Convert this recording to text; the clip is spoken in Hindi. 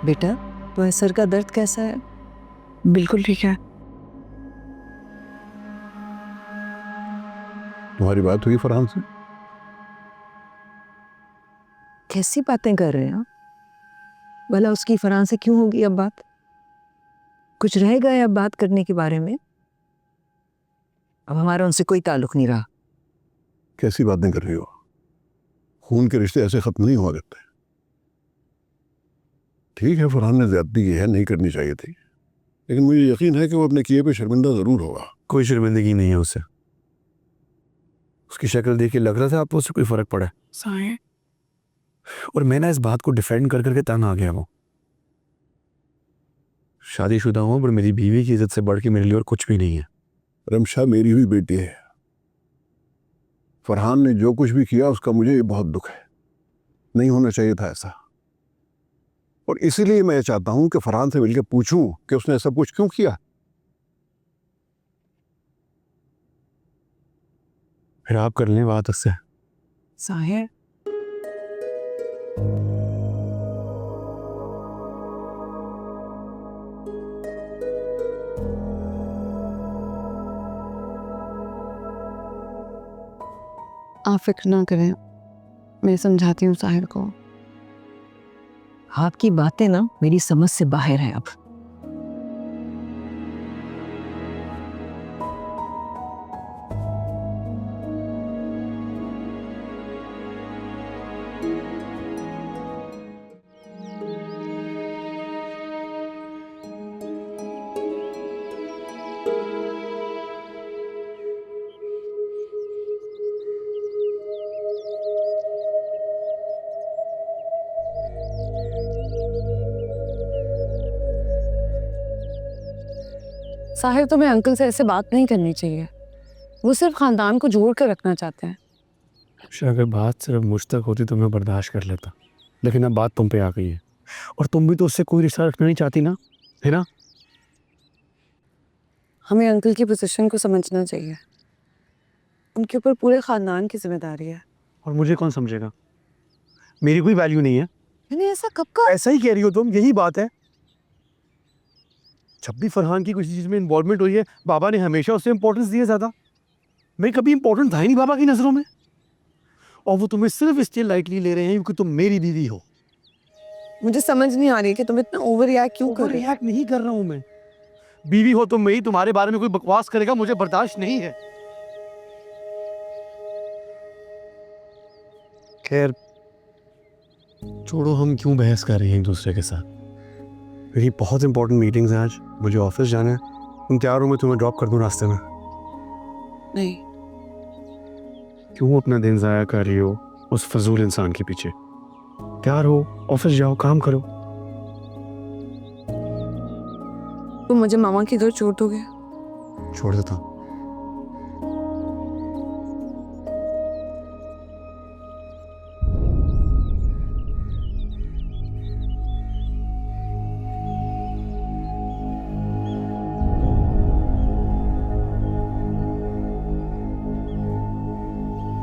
बेटा, तुम्हारे सर का दर्द कैसा है? बिल्कुल ठीक है। तुम्हारी बात हुई फरहान से? कैसी बातें कर रहे हैं आप? भला उसकी फरहान से क्यों होगी अब बात? कुछ रह गया अब बात करने के बारे में? अब हमारा उनसे कोई ताल्लुक नहीं रहा। कैसी बातें कर रही हो? खून के रिश्ते ऐसे खत्म नहीं हुआ करते। ठीक है, फरहान ने ज्यादती की है, नहीं करनी चाहिए थी, लेकिन मुझे यकीन है कि वो अपने किए पे शर्मिंदा जरूर होगा। कोई शर्मिंदगी नहीं है उससे। उसकी शक्ल देख के लग रहा था आपको उससे कोई फर्क पड़ा है। साहिर, और मैं ना इस बात को डिफेंड कर करके तंग आ गया हूँ। शादीशुदा हूँ पर मेरी बीवी की इज्जत से बढ़ के मेरे लिए और कुछ भी नहीं है। रमशा मेरी भी बेटी है। फरहान ने जो कुछ भी किया उसका मुझे बहुत दुख है। नहीं होना चाहिए था ऐसा, और इसीलिए मैं चाहता हूं कि फरहान से मिलकर पूछूं कि उसने सब कुछ क्यों किया। फिर आप कर लें बात उससे। साहिर, आप फिक्र ना करें, मैं समझाती हूँ साहिर को। आपकी बातें ना मेरी समझ से बाहर है अब। साहिर, तुम्हें अंकल से ऐसे बात नहीं करनी चाहिए। वो सिर्फ खानदान को जोड़ कर रखना चाहते हैं। अगर बात सिर्फ मुझ तक होती तो मैं बर्दाश्त कर लेता, लेकिन अब बात तुम पे आ गई है और तुम भी तो उससे कोई रिश्ता रखना नहीं चाहती ना, है ना? हमें अंकल की पोजीशन को समझना चाहिए। उनके ऊपर पूरे खानदान की जिम्मेदारी है। और मुझे कौन समझेगा? मेरी कोई वैल्यू नहीं है। मैंने ऐसा कब कहा? ऐसा ही कह रही हो तुम, यही बात है। जब भी फरहान की किसी चीज में इन्वॉल्वमेंट हुई है, बाबा ने हमेशा उसे इंपॉर्टेंस दी है ज्यादा। मैं कभी इंपॉर्टेंट था ही नहीं बाबा की नजरों में, और वो तुम्हें सिर्फ इसलिए लाइटली ले रहे हैं क्योंकि तुम मेरी बीवी हो। मुझे समझ नहीं आ रही कि तुम इतना ओवर रिएक्ट क्यों कर रहे हो। रिएक्ट नहीं कर रहा हूं मैं। बीवी हो तुम मेरी, तुम्हारे बारे में कोई बकवास करेगा मुझे बर्दाश्त नहीं है। खैर छोड़ो, हम क्यों बहस कर रहे हैं एक दूसरे के साथ। मेरी बहुत इंपॉर्टेंट मीटिंग्स हैं आज, मुझे ऑफिस जाना है। तुम तैयार हो? मैं तुम्हें ड्रॉप कर दूं रास्ते में? नहीं, क्यों अपना दिन जाया कर रही हो उस फजूल इंसान के पीछे? तैयार हो, ऑफिस जाओ, काम करो। तुम मुझे मामा की घर छोड़ दोगे? छोड़ देता हूँ।